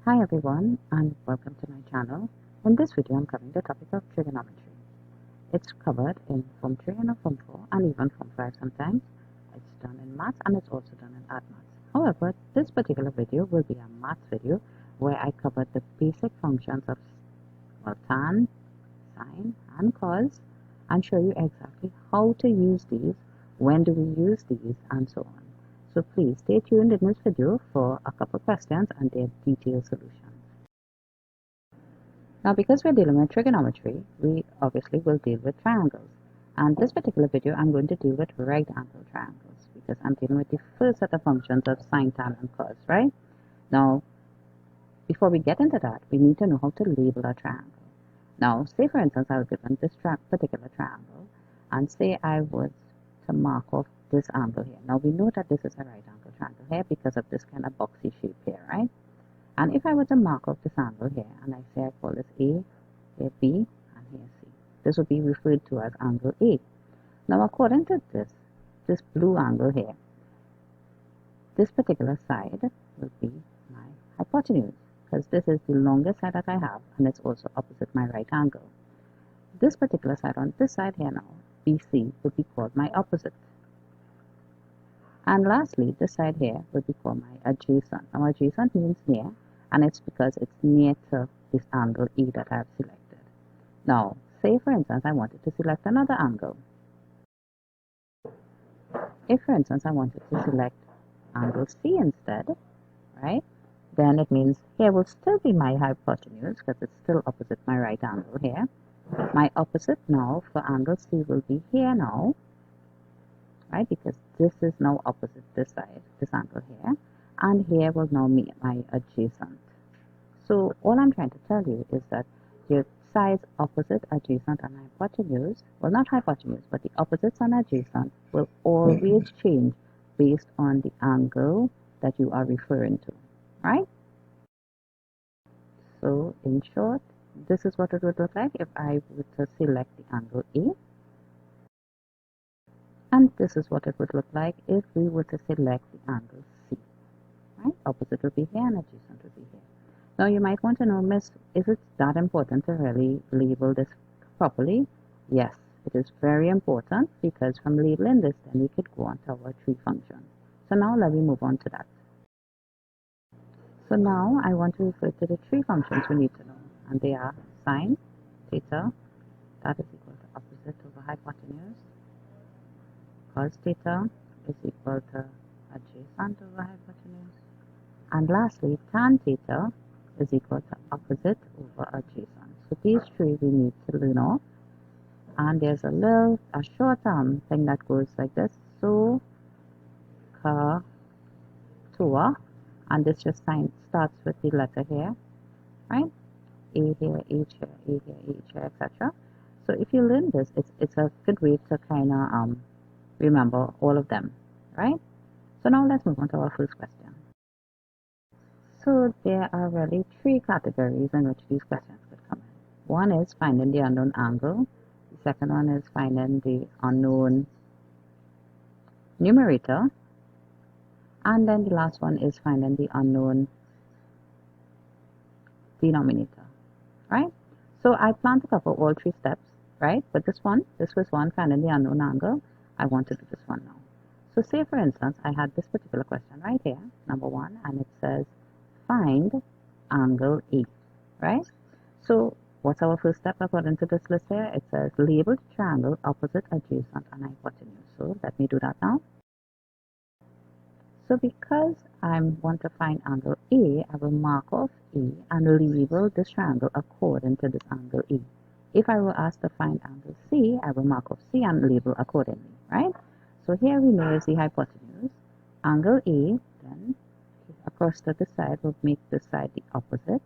Hi everyone and welcome to my channel. In this video I'm covering the topic of trigonometry. It's covered in Form 3 and Form 4 and even Form 5 sometimes. It's done in maths and it's also done in art maths. However, this particular video will be a maths video where I cover the basic functions of tan, sine and cos and show you exactly how to use these, when do we use these and so on. So please stay tuned in this video for a couple questions and their detailed solutions. Now, because we're dealing with trigonometry, we obviously will deal with triangles. And this particular video, I'm going to deal with right angle triangles because I'm dealing with the first set of functions of sine, tan, and cos, right? Now, before we get into that, we need to know how to label a triangle. Now, say for instance, I was given this particular triangle, and say I was to mark off this angle here. Now, we know that this is a right angle triangle here because of this kind of boxy shape here, right? And if I were to mark off this angle here, and I say I call this A, here B, and here C, this would be referred to as angle A. Now, according to this blue angle here, this particular side will be my hypotenuse, because this is the longest side that I have, and it's also opposite my right angle. This particular side on this side here now, BC, would be called my opposite. And lastly, this side here would be called my adjacent. Now, adjacent means near, and it's because it's near to this angle E that I have selected. Now, say for instance, I wanted to select another angle. If for instance, I wanted to select angle C instead, right, then it means here will still be my hypotenuse because it's still opposite my right angle here. My opposite now for angle C will be here now, right, because this is now opposite this side, this angle here, and here will now meet my adjacent. So all I'm trying to tell you is that your sides opposite, adjacent, and hypotenuse, well, not hypotenuse, but the opposites and adjacent will always change based on the angle that you are referring to, right? So in short, this is what it would look like if I were to select the angle A. And this is what it would look like if we were to select the angle C, right? Opposite will be here and adjacent will be here. Now you might want to know, Miss, is it that important to really label this properly? Yes, it is very important because from labeling this, then we could go on to our tree function. So now let me move on to that. So now I want to refer to the three functions we need to know, and they are sine, theta, that is equal to opposite over hypotenuse, cos theta is equal to adjacent over hypotenuse, and lastly tan theta is equal to opposite over adjacent. So these three we need to learn off, and there's a short thing that goes like this, so ka tua, and this just starts with the letter here, right? A here, H here, A here, H here, etc. So if you learn this, it's a good way to kind of remember all of them, right? So now let's move on to our first question. So there are really three categories in which these questions could come in. One is finding the unknown angle. The second one is finding the unknown numerator. And then the last one is finding the unknown denominator, right? So I plan to cover all three steps, right? But this was one, finding the unknown angle. I want to do this one now. So say for instance, I had this particular question right here, number one, and it says find angle A, right? So what's our first step according to this list here? It says label the triangle opposite, adjacent, and hypotenuse. So let me do that now. So because I want to find angle A, I will mark off A and label this triangle according to this angle A. If I were asked to find angle C, I will mark off C and label accordingly, right? So here we know is the hypotenuse. Angle A, then across to this side will make this side the opposite.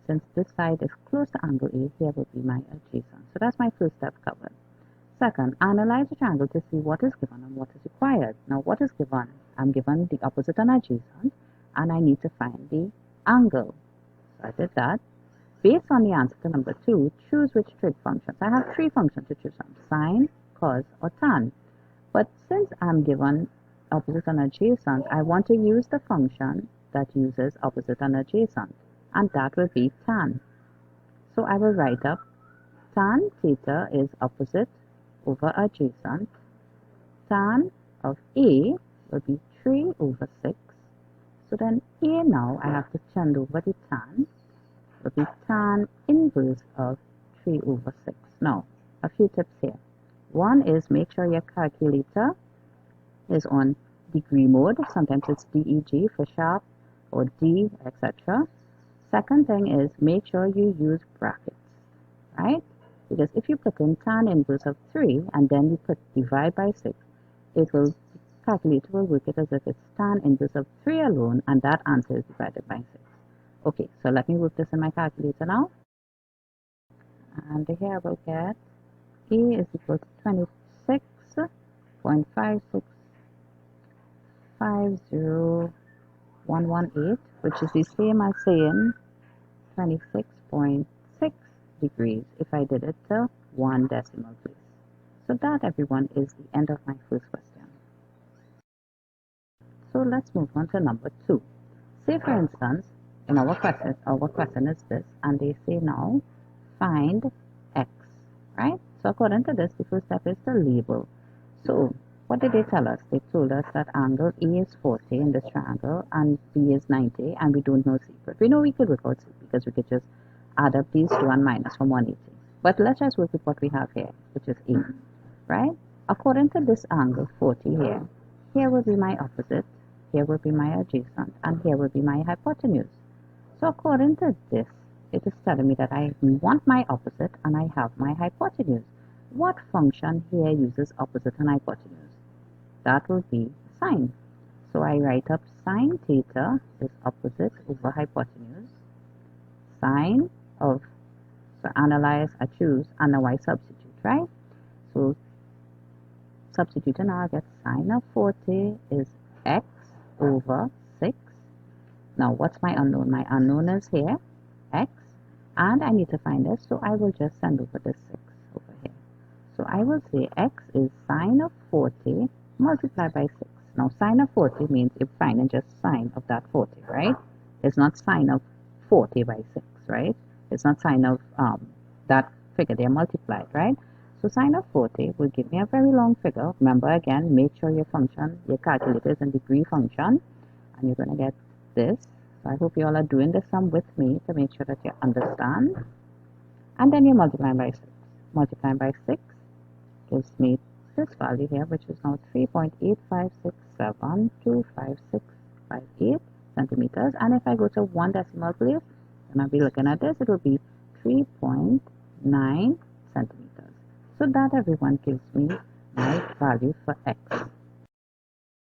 Since this side is close to angle A, here will be my adjacent. So that's my first step covered. Second, analyze the triangle to see what is given and what is required. Now, what is given? I'm given the opposite and adjacent, and I need to find the angle. So I did that. Based on the answer to number 2, choose which trig functions. I have 3 functions to choose from: sine, cos, or tan. But since I'm given opposite and adjacent, I want to use the function that uses opposite and adjacent. and that will be tan. So I will write up tan theta is opposite over adjacent. Tan of A will be 3 over 6. So then A now, I have to turn over the tan, will be tan inverse of 3 over 6. Now, a few tips here. One is make sure your calculator is on degree mode. Sometimes it's DEG for sharp or D, etc. Second thing is make sure you use brackets, right? Because if you put in tan inverse of 3 and then you put divide by 6, it will calculator will work it as if it's tan inverse of 3 alone, and that answer is divided by 6. Okay, so let me work this in my calculator now. And here I will get A is equal to 26.5650118, which is the same as saying 26.6 degrees if I did it to 1 decimal place. So that, everyone, is the end of my first question. So let's move on to number 2. Say, for instance, in our question is this, and they say now, find x, right? So according to this, the first step is the label. So what did they tell us? They told us that angle A is 40 in this triangle, and B is 90, and we don't know C. But we know we could work out C, because we could just add up these two and minus from 180. But let's just work with what we have here, which is A, right? According to this angle 40 here will be my opposite, here will be my adjacent, and here will be my hypotenuse. So according to this, it is telling me that I want my opposite and I have my hypotenuse. What function here uses opposite and hypotenuse? That will be sine. So I write up sine theta is opposite over hypotenuse. Sine of, so analyze, I choose, and now I substitute, right? So substituting now I get sine of 40 is x over 6. Now what's my unknown? My unknown is here, x, and I need to find this, so I will just send over this 6 over here. So I will say x is sine of 40 multiplied by 6. Now sine of 40 means you're finding just sine of that 40, right? It's not sine of 40 by 6, right? It's not sine of that figure they are multiplied, right? So sine of 40 will give me a very long figure. Remember, again, make sure your function, your calculator is in degree function, and you're going to get this. So I hope you all are doing this sum with me to make sure that you understand. And then you multiply by 6. Multiplying by 6 gives me this value here, which is now 3.856725658 centimeters. And if I go to 1 decimal place, then I'll be looking at this, it will be 3.9 centimeters. So that, everyone, gives me my value for x.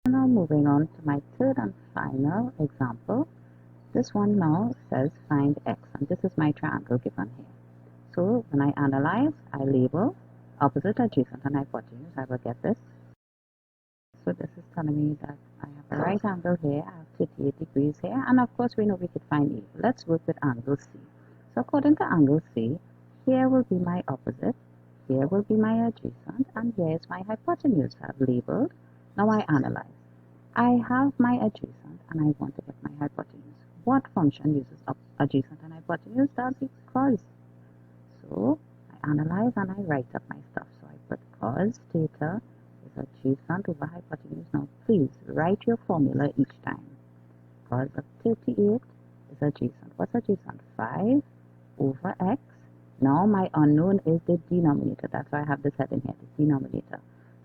Now moving on to my third and final example. This one now says find x, and this is my triangle given here. So when I analyze, I label opposite, adjacent, and hypotenuse. I will get this. So this is telling me that I have a right angle here, I have 38 degrees here, and of course we know we could find A. Let's work with angle C. So according to angle C, here will be my opposite, here will be my adjacent, and here is my hypotenuse. I have labeled. Now I analyze. I have my adjacent and I want to get my hypotenuse. What function uses adjacent and hypotenuse? That is cos. So I analyze and I write up my stuff. So I put cos theta is adjacent over hypotenuse. Now please write your formula each time. Cos of 38 is adjacent. What's adjacent? 5 over x. Now my unknown is the denominator. That's why I have this heading here, the denominator.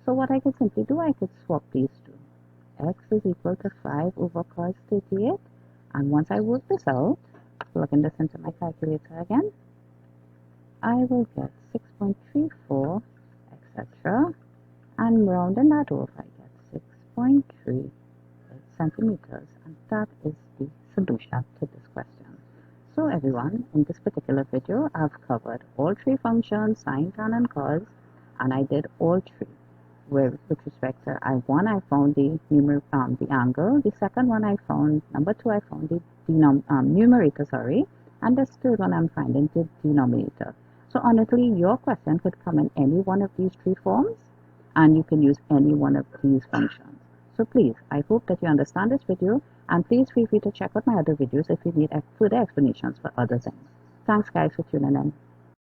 So what I could simply do, I could swap these two. X is equal to 5 over cos 38. And once I work this out, plugging this into my calculator again, I will get 6.34, etc. And rounding that off, I get 6.3 centimeters. And that is the solution to this question. So everyone, in this particular video, I've covered all three functions, sine, tan, and cos, and I did all three. With respect to one, I found the angle. The second one I found, number 2, I found the numerator, and the third one I'm finding the denominator. So honestly, your question could come in any one of these three forms, and you can use any one of these functions. So please, I hope that you understand this video, And please feel free to check out my other videos if you need further explanations for other things. Thanks guys for tuning in.